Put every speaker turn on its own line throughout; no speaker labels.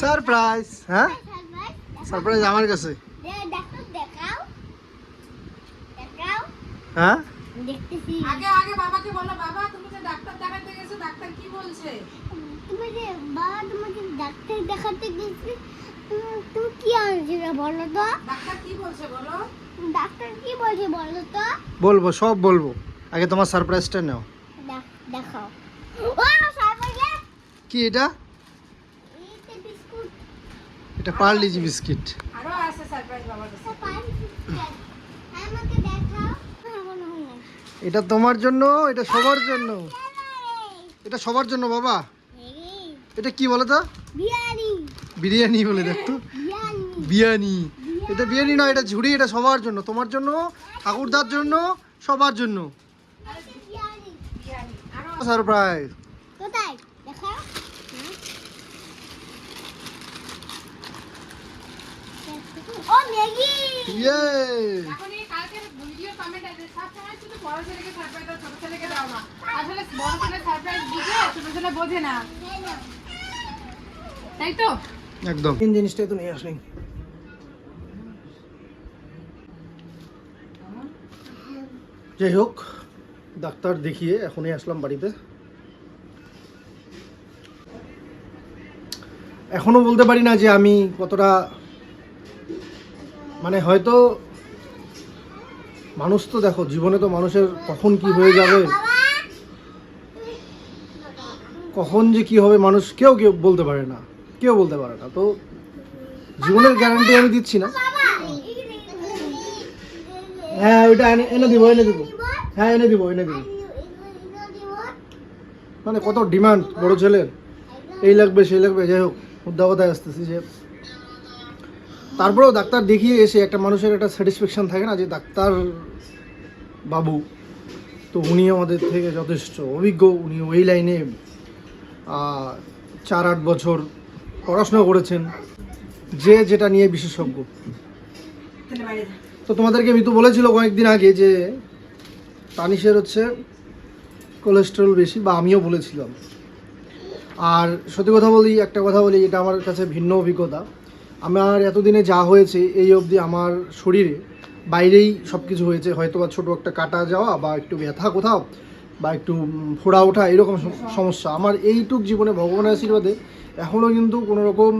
Surprise. হ্যাঁ, surprise আমার কাছে। হ্যাঁ,
আগে আগে বাবাকে বলো, বাবা তুমি যে ডাক্তার দেখাতে গেছো, ডাক্তার কি বলছে?
তুমি যে বাবা তোমাকে ডাক্তার দেখাতে গেছি, তুমি কি আনছিলে বলো তো?
ডাক্তার কি বলছে বলো?
ডাক্তার কি বলছে বলো তো?
বলবো, সব বলবো। আগে তোমার সারপ্রাইজটা নাও।
দেখাও। ও সারপ্রাইজ!
কি এটা?
এই বিস্কুট।
এটা পার্লিজি বিস্কিট।
আরো আছে সারপ্রাইজ বাবার কাছে।
আমাকে দেখাও।
এটা তোমার জন্য, এটা সবার জন্য, এটা সবার জন্য বাবা। এটা কি বলো তো?
বিরিয়ানি।
বিরিয়ানি বলে দেখতো।
বিরিয়ানি।
বিরিয়ানি। এটা বিরিয়ানি নয়, এটা ঝুড়ি। এটা সবার জন্য, তোমার জন্য, ঠাকুরদার জন্য, সবার জন্য
বিরিয়ানি।
বিরিয়ানি। আরো
সারপ্রাইজ।
কোথায়? দেখাও। ও ম্যাগি।
ইয়ে,
এখন এই কালকে ভিডিও কমেন্ট আছে, সব সময় শুধু বড় ছেলেকে সারপ্রাইজ দাও, ছোট ছেলেকে দাও না। আসলে বড় ছেলে সারপ্রাইজ বুঝে, ছোট ছেলে বোঝে না, তাই তো?
একদম। তিন জিনিসটাই তো নিয়ে আসেন। যাই হোক, ডাক্তার দেখিয়ে এখনই আসলাম বাড়িতে। এখনো বলতে পারি না যে আমি কতটা, মানে হয়তো মানুষ তো দেখো, জীবনে তো মানুষের কখন কি হয়ে যাবে, কখন যে কি হবে মানুষ কেউ বলতে পারে না, কেউ বলতে পারে না। তো জীবনের গ্যারান্টি আমি দিচ্ছি না। হ্যাঁ, ওইটা এনে দিব, এনে দিব। হ্যাঁ, এনে দিব, এনে দিব। মানে কত ডিমান্ড বড় ছেলের, এই লাগবে সেই লাগবে। যাই হোক, মুদ্রা কথায় আসতেছি যে তারপরেও ডাক্তার দেখিয়ে এসে একটা মানুষের একটা স্যাটিসফ্যাকশন থাকে না, যে ডাক্তার বাবু তো উনি আমাদের থেকে যথেষ্ট অভিজ্ঞ। উনি ওই লাইনে 4-8 বছর পড়াশোনা করেছেন, যে যেটা নিয়ে বিশেষজ্ঞ। তো তোমাদেরকে আমি তো বলেছিল কয়েকদিন আগে যে তানিশের হচ্ছে কোলেস্টেরল বেশি, বা আমিও বলেছিলাম। আর সত্যি কথা বলি, একটা কথা বলি, এটা আমার কাছে ভিন্ন অভিজ্ঞতা। আমার এতদিনে যা হয়েছে এই অবধি আমার শরীরে বাইরেই সব কিছু হয়েছে, হয়তো বা ছোটো একটা কাটা যাওয়া, বা একটু ব্যথা কোথাও, বা একটু ফোড়া ওঠা, এরকম সমস্যা আমার এইটুক জীবনে ভগবানের আশীর্বাদে এখনও কিন্তু কোনো রকম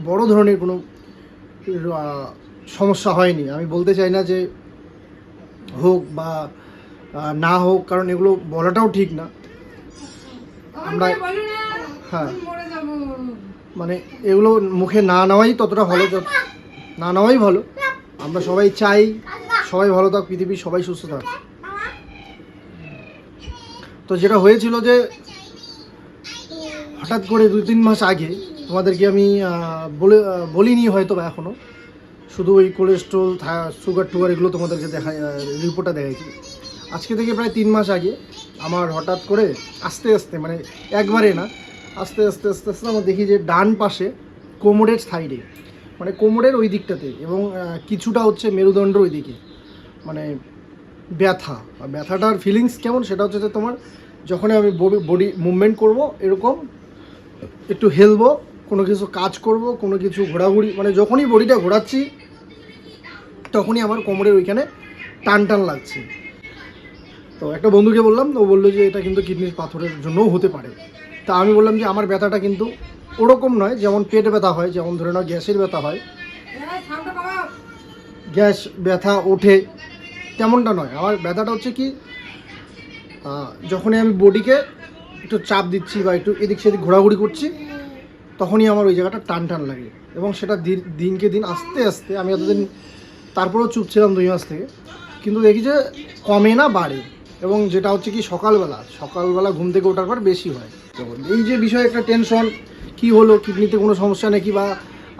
বড় ধরনের কোনো সমস্যা হয়নি। আমি বলতে চাই না যে হোক বা না হোক, কারণ এগুলো বলাটাও ঠিক না। আমরা হ্যাঁ, মানে এগুলো মুখে না নেওয়াই ততটা ভালো, না নেওয়াই ভালো। আমরা সবাই চাই সবাই ভালো থাক, পৃথিবীর সবাই সুস্থ থাক। তো যেটা হয়েছিল যে হঠাৎ করে 2-3 মাস আগে তোমাদেরকে আমি বলিনি হয়তো বা এখনও, শুধু ওই কোলেস্ট্রল, সুগার টুগার এগুলো তোমাদেরকে রিপোর্টটা দেখাইছি। আজকে থেকে প্রায় 3 মাস আগে আমার হঠাৎ করে আস্তে আস্তে, মানে একবারে না, আস্তে আস্তে আস্তে আস্তে আমার দেখি যে ডান পাশে কোমরের সাইডে, মানে কোমরের ওই দিকটাতে, এবং কিছুটা হচ্ছে মেরুদণ্ডের ওই দিকে, মানে ব্যথা। ব্যথাটার ফিলিংস কেমন সেটা হচ্ছে যে তোমার যখন আমি বডি মুভমেন্ট করব, এরকম একটু হেলবো, কোনো কিছু কাজ করব, কোনো কিছু ঘোরাঘুরি, মানে যখনই বডিটা ঘোরাচ্ছি তখনই আমার কোমরের ওইখানে টান টান লাগছে। তো একটা বন্ধুকে বললাম, ও বললো যে এটা কিন্তু কিডনির পাথরের জন্যও হতে পারে। তা আমি বললাম যে আমার ব্যথাটা কিন্তু ওরকম নয়, যেমন পেটে ব্যথা হয়, যেমন ধরে নাও গ্যাসের ব্যথা হয়, গ্যাস ব্যথা ওঠে, তেমনটা নয়। আমার ব্যথাটা হচ্ছে কি, যখনই আমি বডিকে একটু চাপ দিচ্ছি বা একটু এদিক সেদিক ঘোরাঘুরি করছি, তখনই আমার ওই জায়গাটা টান টান লাগে। এবং সেটা দিনকে দিন আস্তে আস্তে, আমি এতদিন তারপরেও চুপ ছিলাম 2 মাস থেকে, কিন্তু দেখি যে কমে না, বাড়ে। এবং যেটা হচ্ছে কি, সকালবেলা ঘুম থেকে ওঠার পর বেশি হয়। এই যে বিষয়ে একটা টেনশন, কি হলো, কিডনিতে কোনো সমস্যা নাকি, বা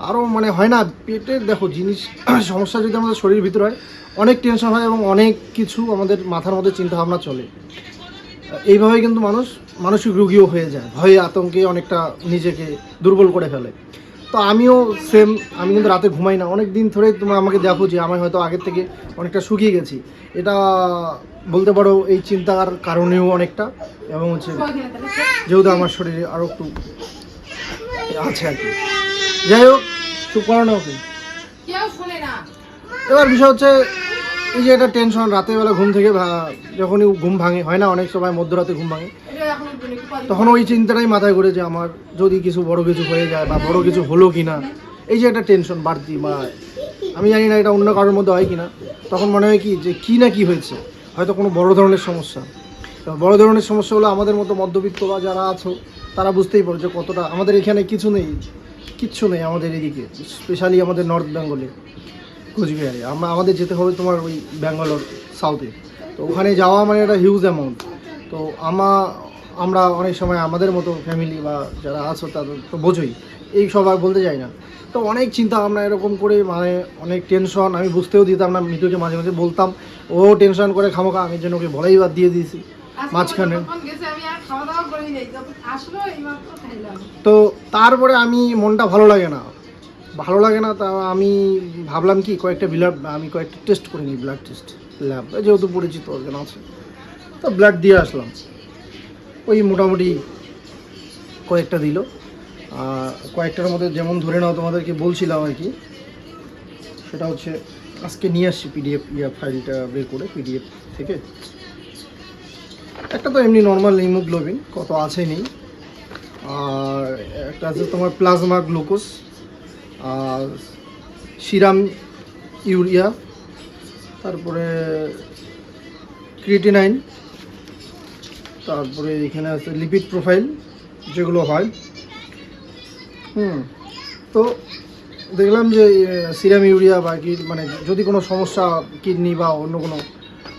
আরও মানে হয় না, পেটের দেখো জিনিস সমস্যা যদি আমাদের শরীরের ভিতরে হয়, অনেক টেনশন হয় এবং অনেক কিছু আমাদের মাথার মধ্যে চিন্তাভাবনা চলে। এইভাবে কিন্তু মানসিক রোগীও হয়ে যায়, ভয়ে আতঙ্কে অনেকটা নিজেকে দুর্বল করে ফেলে। তো আমিও সেম, আমি কিন্তু রাতে ঘুমাই না অনেক দিন ধরে। তোমরা আমাকে দেখো যে আমি হয়তো আগের থেকে অনেকটা শুকিয়ে গেছি, এটা বলতে পারো এই চিন্তার কারণেও অনেকটা। এবং হচ্ছে যেহেতু আমার শরীরে আরও একটু আছে আর কি, যাই হোক, চুপ করো না ওকে।
কেউ শোনে না।
এবার বিষয় হচ্ছে এই যে একটা টেনশন, রাতের বেলা ঘুম থেকে যখনই ঘুম ভাঙে, হয় না অনেক সময় মধ্যরাতে ঘুম ভাঙে,
এটা এখন একটু পরে-
তখন ওই চিন্তাটাই মাথায় ঘুরে যে আমার যদি কিছু বড় কিছু হয়ে যায় বা বড় কিছু হলো কি না, এই যে একটা টেনশন বাড়তি, বা আমি জানি না এটা অন্য কারোর মধ্যে হয় কি না, তখন মনে হয় কি যে কী না কি হয়েছে, হয়তো কোনো বড় ধরনের সমস্যা। এবার বড় ধরনের সমস্যা হলো আমাদের মতো মধ্যবিত্ত বা যারা আছো তারা বুঝতেই পারো যে কতটা, আমাদের এখানে কিচ্ছু নেই আমাদের এদিকে, স্পেশালি আমাদের নর্থ বেঙ্গলে, কোচবিহারে আমাদের যেতে হবে তোমার ওই ব্যাঙ্গালোর সাউথে। তো ওখানে যাওয়া মানে একটা হিউজ অ্যামাউন্ট। তো আমরা অনেক সময় আমাদের মতো ফ্যামিলি বা যারা আছো তাদের তো বোঝোই, এই সব আর বলতে যাই না। তো অনেক চিন্তা ভাবনা এরকম করে, মানে অনেক টেনশন, আমি বুঝতেও দিতাম না, মিতুকে মাঝে মাঝে বলতাম, ও টেনশন করে খামোখা, আমি যেন ওকে বলাই বাদ দিয়ে দিয়েছি
আজকে
মাঝখানে।
যখন গেছে আমি আর খাওয়া দাওয়া করিনি, যখন আসলো এইমাত্র খাইলাম।
তো তারপরে আমি মনটা ভালো লাগে না, তা আমি ভাবলাম কি আমি কয়েকটা টেস্ট করে নিই, ব্লাড টেস্ট, ল্যাব যেহেতু পরিচিত একজন আছে, তো ব্লাড দিয়ে আসলাম। ওই মোটামুটি কয়েকটা দিল, কয়েকটার মধ্যে যেমন ধরে নাও তোমাদেরকে বলছিলাম আর কি, সেটা হচ্ছে আজকে নিয়ে আসছি পিডিএফ ফাইলটা বের করে পিডিএফ থেকে। একটা তো এমনি নর্মাল হিমোগ্লোবিন কত আছে নেই, আর একটা আছে তোমার প্লাজমা গ্লুকোজ, আর সিরাম ইউরিয়া, তারপরে ক্রিয়েটিনাইন, তারপরে এখানে আছে লিপিড প্রোফাইল যেগুলো হয়। তো দেখলাম যে সিরাম ইউরিয়া বা কি, মানে যদি কোনো সমস্যা কিডনি বা অন্য কোনো,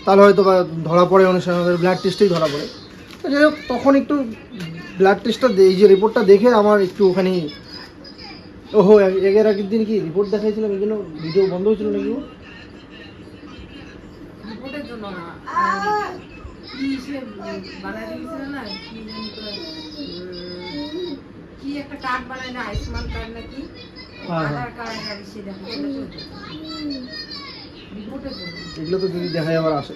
তাহলে হয়তো বা ধরা পড়ে, অনেক সময় আমাদের ব্লাড টেস্টেই ধরা পড়ে। তো যাই হোক, তখন একটু ব্লাড টেস্টটা এই যে রিপোর্টটা দেখে আমার একটু ওখানে, ওহো এর আগের দিন কি রিপোর্ট দেখাইছিলাম, এই জন্য ভিডিও বন্ধ হয়েছিল নাকি?
রিপোর্টের জন্য না, কি সে বানায় দিয়েছিল না, কি জানি করে, কি একটা কার্ড বানায় না, আয়ুষ্মান কার্ড নাকি,
হ্যাঁ, হ্যাঁ।
আধার কার্ড আর সে দেখাচ্ছিল রিপোর্টের জন্য।
এগুলো তো দিদি দেখাই আবার আসে।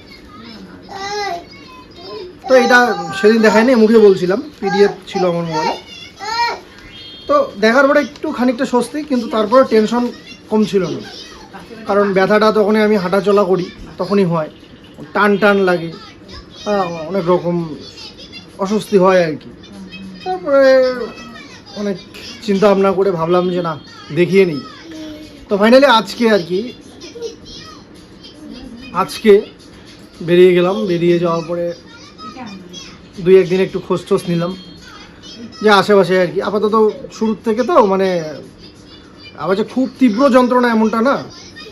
তো এটা সেদিন দেখায়নি, মুখে বলছিলাম, পিডিএফ ছিল আমার মোবাইলে। তো দেখার পরে একটু খানিকটা স্বস্তি, কিন্তু তারপরে টেনশন কম ছিল না, কারণ ব্যথাটা তখনই আমি হাঁটাচলা করি তখনই হয়, টান লাগে, অনেক রকম অস্বস্তি হয় আর কি। তারপরে অনেক চিন্তা ভাবনা করে ভাবলাম যে না, দেখিয়ে নিই। তো ফাইনালি আজকে বেরিয়ে গেলাম। বেরিয়ে যাওয়ার পরে 2-1 দিন একটু খোঁজ টোজ নিলাম যে আশেপাশে আর কি। আপাতত শুরুর থেকে তো মানে আবার যে খুব তীব্র যন্ত্রণা এমনটা না,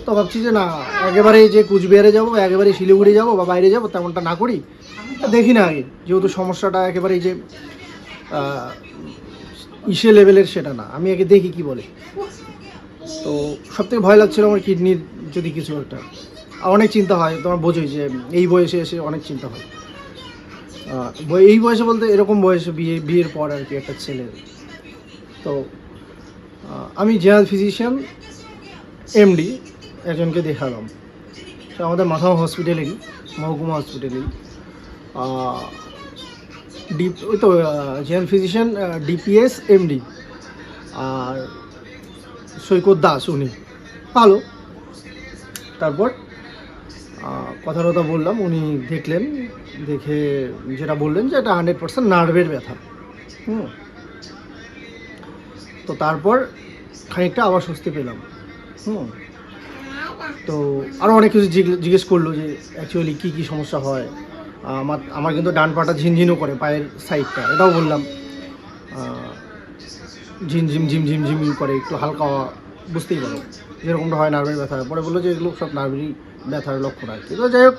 তো ভাবছি যে না, একেবারে যে কুচবিহারে যাবো, একেবারে শিলিগুড়ি যাবো বা বাইরে যাবো তেমনটা না করি, দেখি না আগে, যেহেতু সমস্যাটা একেবারে যে ইসে লেভেলের সেটা না, আমি আগে দেখি কি বলে। তো সবথেকে ভয় লাগছিল আমার কিডনির যদি কিছু একটা, আর অনেক চিন্তা হয়, তোমার বোঝোই যে এই বয়সে এসে অনেক চিন্তা হয়। এই বয়সে বলতে এরকম বয়সে বিয়ের পর আর কি একটা ছেলের। তো আমি জেনারেল ফিজিশিয়ান এমডি একজনকে দেখালাম, তো আমাদের মাথাও হসপিটালেরই, মহকুমা হসপিটালেরই, ওই তো জেনারেল ফিজিশিয়ান ডিপিএস এমডি, আর সৈকত দাস, উনি ভালো। তারপর কথা বললাম, উনি দেখলেন, দেখে যেটা বললেন যে এটা 100% নার্ভের ব্যথা। তো তারপর খানিকটা আবার স্বস্তি পেলাম। তো আরও অনেক কিছু জিজ্ঞেস করলো যে অ্যাকচুয়ালি কী সমস্যা হয়। আমার কিন্তু ডান পাটা ঝিনঝিনও করে, পায়ের সাইডটা, এটাও বললাম, ঝিম করে, একটু হালকা, বুঝতেই পারো যেরকমটা হয় নার্ভের ব্যথা। পরে বললো যে এগুলো সব নার্ভেরই ব্যথার লক্ষণ আর কি। তো যাই হোক,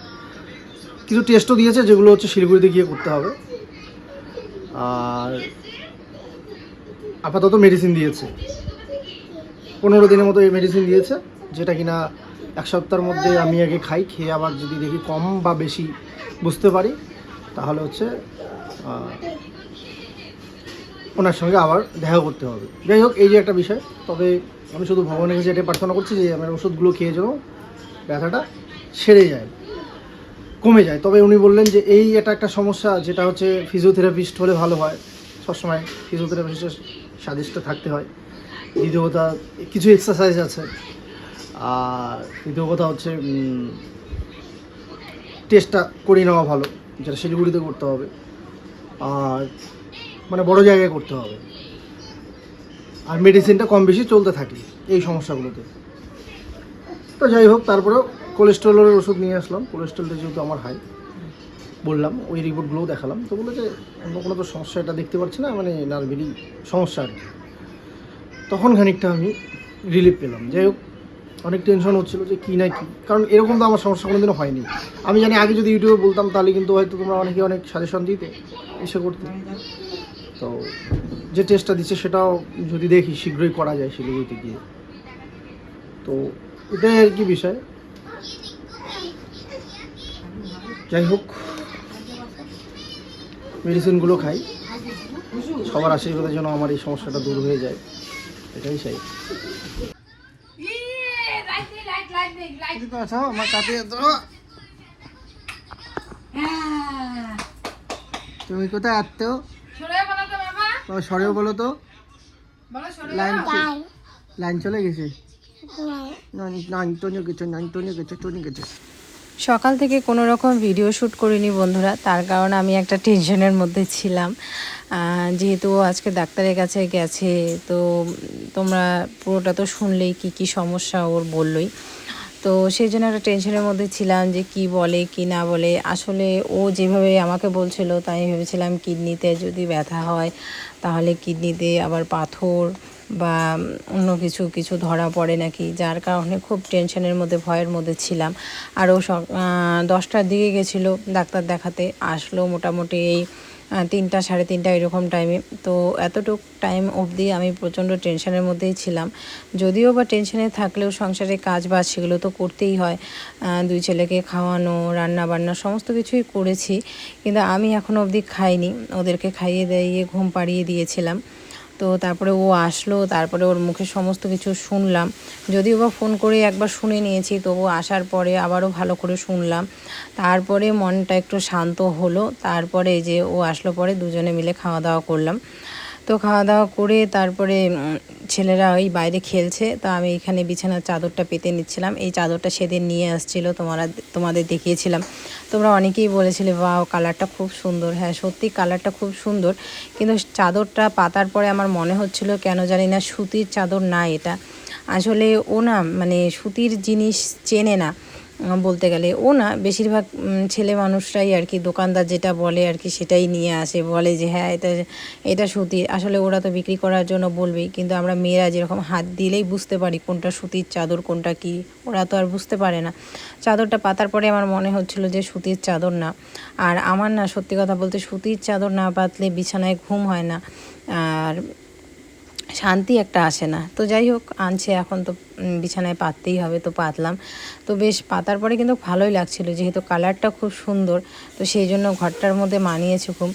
কিছু টেস্টও দিয়েছে যেগুলো হচ্ছে শিলিগুড়িতে গিয়ে করতে হবে। আর আপাতত মেডিসিন দিয়েছে, 15 দিনের মতো এই মেডিসিন দিয়েছে, যেটা কিনা 1 সপ্তাহের মধ্যে আমি আগে খাই, খেয়ে আবার যদি দেখি কম বা বেশি বুঝতে পারি, তাহলে হচ্ছে ওনার সঙ্গে আবার দেখা করতে হবে। যাই হোক, এই যে একটা বিষয়। তবে আমি শুধু ভগবানের কাছে এটা প্রার্থনা করছি যে আমার ওষুধগুলো খেয়ে যেন ব্যথাটা সেরে যায়, কমে যায়। তবে উনি বললেন যে এটা একটা সমস্যা, যেটা হচ্ছে ফিজিওথেরাপিস্ট হলে ভালো হয়, সবসময় ফিজিওথেরাপিস্টের সাজেস্টে থাকতে হয়। দ্বিতীয় কথা কিছু এক্সারসাইজ আছে, আর তৃতীয় কথা হচ্ছে টেস্টটা করিয়ে নেওয়া ভালো, যেটা শিলিগুড়িতে করতে হবে, আর মানে বড় জায়গায় করতে হবে, আর মেডিসিনটা কম বেশি চলতে থাকে এই সমস্যাগুলোতে। তো যাই হোক, তারপরেও কোলেস্ট্রলের ওষুধ নিয়ে আসলাম। কোলেস্ট্রলটা যেহেতু আমার হাই, বললাম ওই রিপোর্টগুলোও দেখালাম, তো বললো যে অন্য কোনো তো সমস্যা এটা দেখতে পাচ্ছি না, মানে নার্ভেরই সমস্যা আর কি। তখন খানিকটা আমি রিলিফ পেলাম। যাই হোক, অনেক টেনশন হচ্ছিলো যে কী না কী, কারণ এরকম তো আমার সমস্যা কোনোদিনও হয়নি। আমি জানি আগে যদি ইউটিউবে বলতাম তাহলে কিন্তু হয়তো তোমরা অনেকে অনেক সাজেশন দিতে এসে করতে। তো যে টেস্টটা দিচ্ছে সেটাও যদি দেখি শীঘ্রই করা যায় শিলিগুড়িতে গিয়ে, তো এটাই আর কি বিষয়। যাই হোক, মেডিসিনগুলো খাই, সবার আশীর্বাদের জন্য আমার এই সমস্যাটা দূর হয়ে যায়, এটাই চাই। আমার কাছে তুমি কোথায় আসতো? সরেও বলো তো, লাইন চলে গেছে, গেছে।
সকাল থেকে কোনো রকম ভিডিও শ্যুট করিনি বন্ধুরা, তার কারণ আমি একটা টেনশনের মধ্যে ছিলাম। যেহেতু আজকে ডাক্তারের কাছে গেছে, তো তোমরা পুরোটা তো শুনলেই কি সমস্যা ওর বললই। তো সেই জন্য একটা টেনশনের মধ্যে ছিলাম যে কি বলে কি না বলে। আসলে ও যেভাবে আমাকে বলছিল তাই ভেবেছিলাম কিডনিতে যদি ব্যথা হয় তাহলে কিডনিতে আবার পাথর বা অন্য কিছু ধরা পড়ে নাকি, যার কারণে খুব টেনশনের মধ্যে ভয়ের মধ্যে ছিলাম। আর ও 10টার দিকে গেছিলো ডাক্তার দেখাতে, আসলো মোটামুটি এই 3টা সাড়ে 3টা এরকম টাইমে। তো এতটুকু টাইম অবধি আমি প্রচণ্ড টেনশনের মধ্যেই ছিলাম। যদিও বা টেনশনে থাকলেও সংসারে কাজ বাজ সেগুলো তো করতেই হয়। 2 ছেলেকে খাওয়ানো, রান্না বান্না সমস্ত কিছুই করেছি, কিন্তু আমি এখনও অবধি খাইনি। ওদেরকে খাইয়ে দাইয়ে ঘুম পাড়িয়ে দিয়েছিলাম। তো তারপরে ও আসলো, তারপরে ওর মুখে সমস্ত কিছু শুনলাম। যদিও বা ফোন করে একবার শুনে নিয়েছি, তবু আসার পরে আবারও ভালো করে শুনলাম। তারপরে মনটা একটু শান্ত হলো। তারপরে এই যে ও আসলো পরে দুজনে মিলে খাওয়া দাওয়া করলাম। তো খাওয়া দাওয়া করে তারপরে ছেলেরা ওই বাইরে খেলছে, তো আমি এখানে বিছানার চাদরটা পেতে নিচ্ছিলাম। এই চাদরটা সেদিন নিয়ে আসছিল, তোমাদের দেখিয়েছিলাম। তোমরা অনেকেই বলেছিলে বাহ কালারটা খুব সুন্দর। হ্যাঁ সত্যি কালারটা খুব সুন্দর, কিন্তু চাদরটা পাতার পরে আমার মনে হচ্ছিল কেন জানি না সুতির চাদর না এটা। আসলে ও না মানে সুতির জিনিস চেনে না বলতে গেলে। ও না বেশিরভাগ ছেলে মানুষরাই আর কি দোকানদার যেটা বলে আর কি সেটাই নিয়ে আসে, বলে যে হ্যাঁ এটা সুতির। আসলে ওরা তো বিক্রি করার জন্য বলবেই, কিন্তু আমরা মেয়েরা যেরকম হাত দিলেই বুঝতে পারি কোনটা সুতির চাদর কোনটা কি, ওরা তো আর বুঝতে পারে না। চাদরটা পাতার পরে আমার মনে হচ্ছিল যে সুতির চাদর না। আর আমার না সত্যি কথা বলতে সুতির চাদর না পাতলে বিছানায় ঘুম হয় না, আর শান্তি একটা আসে না। তো যাই হোক আনছে, এখন তো বিছানায় পাততেই হবে, তো পাতলাম। তো বেশ পাতার পরে কিন্তু ভালোই লাগছিলো, যেহেতু কালারটা খুব সুন্দর, তো সেই জন্য ঘরটার মধ্যে মানিয়েছে খুব।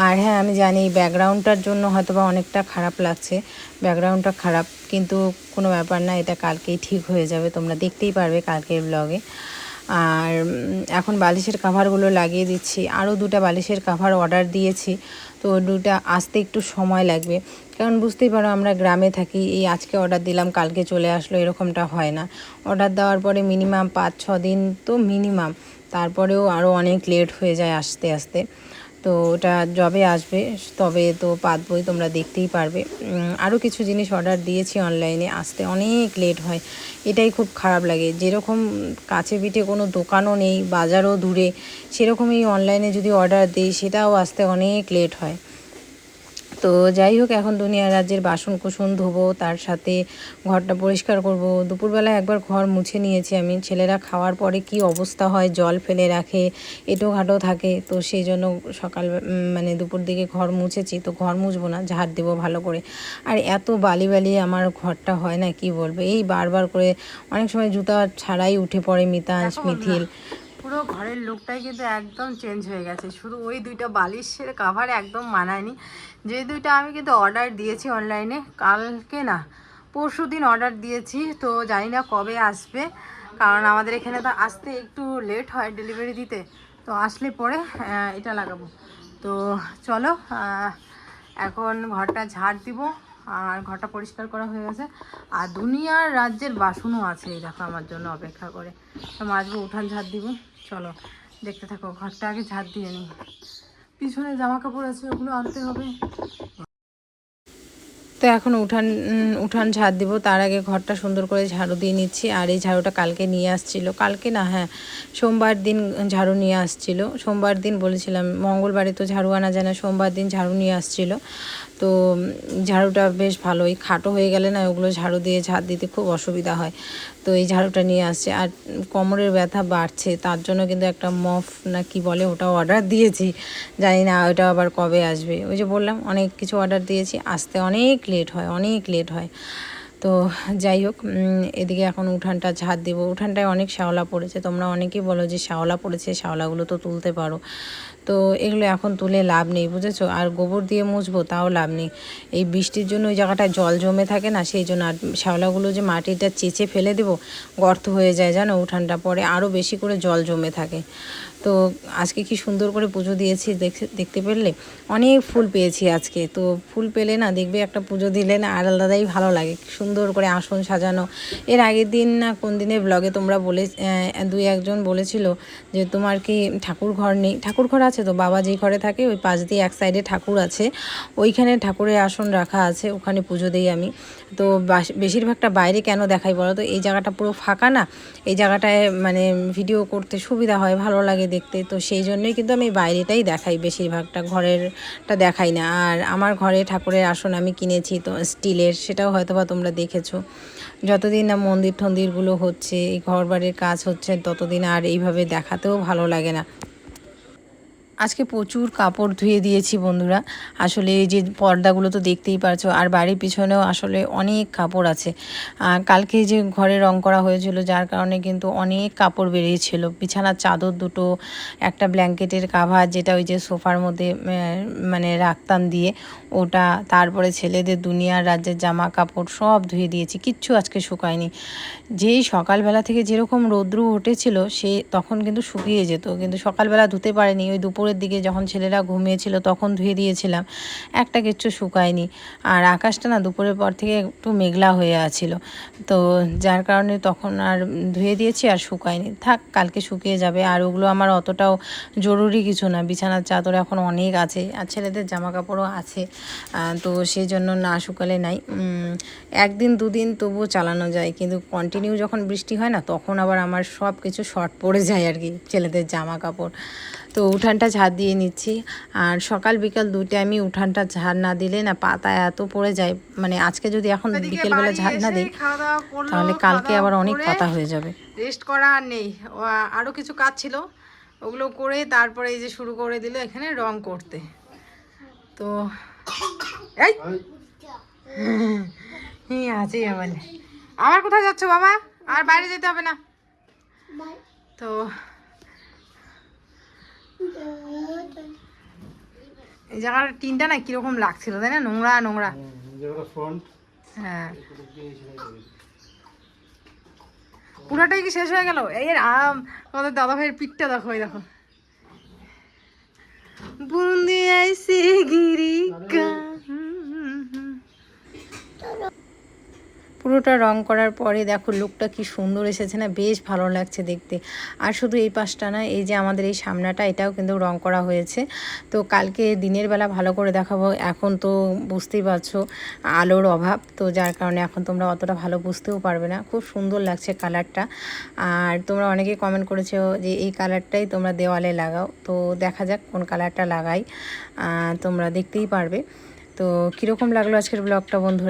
আর হ্যাঁ আমি জানি ব্যাকগ্রাউন্ডটার জন্য হয়তো বা অনেকটা খারাপ লাগছে, ব্যাকগ্রাউন্ডটা খারাপ, কিন্তু কোনো ব্যাপার না, এটা কালকেই ঠিক হয়ে যাবে, তোমরা দেখতেই পারবে কালকের ব্লগে। আর এখন বালিশের কাভারগুলো লাগিয়ে দিচ্ছি। আরও 2টা বালিশের কাভার অর্ডার দিয়েছি, তো 2টা আসতে একটু সময় লাগবে, কারণ বুঝতেই পারো আমরা গ্রামে থাকি। এই আজকে অর্ডার দিলাম কালকে চলে আসলো এরকমটা হয় না। অর্ডার দেওয়ার পরে মিনিমাম 5-6 দিন তো মিনিমাম, তারপরেও আরও অনেক লেট হয়ে যায় আসতে আসতে। তো ওটা যবে আসবে তবে তো পাতবই, তোমরা দেখতেই পারবে। আরও কিছু জিনিস অর্ডার দিয়েছি অনলাইনে, আসতে অনেক লেট হয়, এটাই খুব খারাপ লাগে। যেরকম কাছে পিঠে কোনো দোকানও নেই, বাজারও দূরে, সেরকমই অনলাইনে যদি অর্ডার দিই সেটাও আসতে অনেক লেট হয়। তো যাই হোক, এখন দুনিয়া রাজ্যের বাসন কুসন ধোবো, তার সাথে ঘরটা পরিষ্কার করব। দুপুরবেলা একবার ঘর মুছে নিয়েছি আমি, ছেলেরা খাওয়ার পরে কি অবস্থা হয়, জল ফেলে রাখে, এঁটোঘাটো থাকে, তো সেই জন্য সকাল মানে দুপুর দিকে ঘর মুছেছি। তো ঘর মুছবো না, ঝাড় দেবো ভালো করে। আর এত বালি আমার ঘরটা হয় না কি বলবো, এই বারবার করে অনেক সময় জুতা ছাড়াই উঠে পড়ে মিতাংশ মিথিল। পুরো ঘরের লুকটাই কিন্তু একদম চেঞ্জ হয়ে গেছে, শুধু ওই 2টা বালিশের কাভার একদম মানায়নি। যে 2টা আমি কিন্তু অর্ডার দিয়েছি অনলাইনে, কালকে না পরশু দিন অর্ডার দিয়েছি, তো জানি না কবে আসবে, কারণ আমাদের এখানে তো আসতে একটু লেট হয় ডেলিভারি দিতে। তো আসলে পরে এটা লাগাবো। তো চলো এখন ঘরটা ঝাড় দিব, আর ঘরটা পরিষ্কার করা হয়ে গেছে। আর দুনিয়ার রাজ্যের বাসনও আছে, এই দেখো আমার জন্য অপেক্ষা করে। তো মাজবো, উঠান ঝাড় দিব। চলো দেখতে থাকো, ঘরটা আগে ঝাড় দিয়ে নিই। পিছনে জামা কাপড় আছে, ওগুলো আনতে হবে। তো এখন উঠান ঝাড় দিব, তার আগে ঘরটা সুন্দর করে ঝাড়ু দিয়ে নিচ্ছি। আর এই ঝাড়ুটা কালকে নিয়ে আসছিল, কালকে না, হ্যাঁ সোমবার দিন ঝাড়ু নিয়ে আসছিল। সোমবার দিন বলেছিলাম, মঙ্গলবারে তো ঝাড়ু আনা যায় না, সোমবার দিন ঝাড়ু নিয়ে আসছিল। তো ঝাড়ুটা বেশ ভালোই, খাটো হয়ে গেলে না ওগুলো ঝাড়ু দিয়ে ঝাড় দিতে খুব অসুবিধা হয়। তো এই ঝাড়ুটা নিয়ে আসছে। আর কোমরের ব্যথা বাড়ছে, তার জন্য কিন্তু একটা মফ না কি বলে ওটা অর্ডার দিয়েছি, জানি না ওটা আবার কবে আসবে। ওই যে বললাম অনেক কিছু অর্ডার দিয়েছি, আসতে অনেক লেট হয়, অনেক লেট হয়। তো যাই হোক, এদিকে এখন উঠানটা ঝাড় দিব। উঠানটায় অনেক শ্যাওলা পড়েছে, তোমরা অনেকেই বলো যে শ্যাওলা পড়েছে, শ্যাওলাগুলো তো তুলতে পারো। তো এগুলো এখন তুলে লাভ নেই, বুঝেছো। আর গোবর দিয়ে মুছবো তাও লাভ নেই, এই বৃষ্টির জন্য ওই জায়গাটায় জল জমে থাকে না, সেই জন্য। আর শ্যাওলাগুলো যে মাটিটা চেঁচে ফেলে দেবো, গর্ত হয়ে যায় জানো উঠানটা, পরে আরও বেশি করে জল জমে থাকে। তো আজকে কি সুন্দর করে পুজো দিয়েছি, দেখতে পেলে অনেক ফুল পেয়েছি আজকে। তো ফুল পেলে না দেখবে একটা পুজো দিলে না আলাদাই ভালো লাগে, সুন্দর করে আসন সাজানো। এর আগের দিন না কোন দিনের ব্লগে তোমরা দুই একজন বলেছিল যে তোমার কি ঠাকুর ঘর নেই। ঠাকুর ঘর আছে তো, বাবা যেই ঘরে থাকে ওই পাশ দিয়ে এক সাইডে ঠাকুর আছে, ওইখানে ঠাকুরের আসন রাখা আছে, ওখানে পুজো দিই আমি। তো বেশিরভাগটা বাইরে কেন দেখাই বলো তো, এই জায়গাটা পুরো ফাঁকা না, এই জায়গাটায় মানে ভিডিও করতে সুবিধা হয়, ভালো লাগে দেখতে। তো সেই জন্যই কিন্তু আমি বাইরেটাই দেখাই, বেশিরভাগটা ঘরেরটা দেখাই না। আর আমার ঘরে ঠাকুরের আসন আমি কিনেছি তো স্টিলের, সেটাও হয়তো বা তোমরা দেখেছো। যতদিন না মন্দির টন্দিরগুলো হচ্ছে, এই ঘর বাড়ির কাজ হচ্ছে, ততদিন আর এইভাবে দেখাতেও ভালো লাগে না। আজকে প্রচুর কাপড় ধুয়ে দিয়েছি বন্ধুরা, আসলে এই যে পর্দাগুলো তো দেখতেই পারছো, আর বাড়ির পিছনেও আসলে অনেক কাপড় আছে। কালকে যে ঘরে রং করা হয়েছিল, যার কারণে কিন্তু অনেক কাপড় বেরিয়েছিল। বিছানার চাদর দুটো, একটা ব্ল্যাঙ্কেটের কাভার যেটা ওই যে সোফার মধ্যে মানে রাখতাম দিয়ে ওটা, তারপরে ছেলেদের দুনিয়ার রাজ্যের জামা কাপড় সব ধুয়ে দিয়েছি, কিচ্ছু আজকে শুকায়নি। যেই সকালবেলা থেকে যেরকম রৌদ্র উঠেছিল সে তখন কিন্তু শুকিয়ে যেত, কিন্তু সকালবেলা ধুতে পারিনি, ওই দুপুরের দিকে যখন ছেলেরা ঘুমিয়েছিল তখন ধুয়ে দিয়েছিলাম, একটা কিচ্ছু শুকায়নি। আর আকাশটা না দুপুরের পর থেকে একটু মেঘলা হয়ে আছিল, তো যার কারণে তখন আর ধুয়ে দিয়েছি, আর শুকায়নি। থাক, কালকে শুকিয়ে যাবে। আর ওগুলো আমার অতটাও জরুরি কিছু না, বিছানার চাদর এখন অনেক আছে, আর ছেলেদের জামা কাপড়ও আছে, তো সেই জন্য না শুকালে নাই। একদিন দুদিন তবুও চালানো যায়, কিন্তু কন্টিনিউ যখন বৃষ্টি হয় না তখন আবার আমার সব কিছু শর্ট পড়ে যায় আর কি, ছেলেদের জামা কাপড়। তো উঠানটা ঝাড় দিয়ে নিচ্ছি। আর সকাল বিকাল দুটো আমি উঠানটা ঝাড় না দিলে না পাতা এত পড়ে যায়, মানে আজকে যদি এখন বিকেলবেলা ঝাড় না দিই তাহলে কালকে আবার অনেক পাতা হয়ে যাবে। রেস্ট করা আর নেই, আরও কিছু কাজ ছিল, ওগুলো করে তারপরে এই যে শুরু করে দিল এখানে রং করতে। তো এই আছে আমার কোথায় যাচ্ছ বাবা, আর বাইরে যেতে হবে না। তো এই জায়গাটা টিনটা না কিরকম লাগছিল তাই না, নোংরা নোংরা। হ্যাঁ, পুরাটাই কি শেষ হয়ে গেল? এর আমাদের দাদা ভাইয়ের পিঠটা দেখো, এই দেখো বুন্দি আইসি গিরিকা। পুরোটা রং করার পরে দেখো লুকটা কি সুন্দর এসেছে না, বেশ ভালো লাগছে দেখতে। আর শুধু এই পাশটা না, এই যে আমাদের এই সামনাটা এটাও কিন্তু রং করা হয়েছে। তো কালকে দিনের বেলা ভালো করে দেখাবো, এখন তো বুঝতেই পারছো আলোর অভাব, তো যার কারণে এখন তোমরা অতটা ভালো বুঝতেও পারবে না। খুব সুন্দর লাগছে কালারটা। আর তোমরা অনেকেই কমেন্ট করেছো যে এই কালারটাই তোমরা দেওয়ালে লাগাও, তো দেখা যাক কোন কালারটা লাগাই, তোমরা দেখতেই পারবে। তো কীরকম লাগলো আজকের ব্লগটা বন্ধুরা।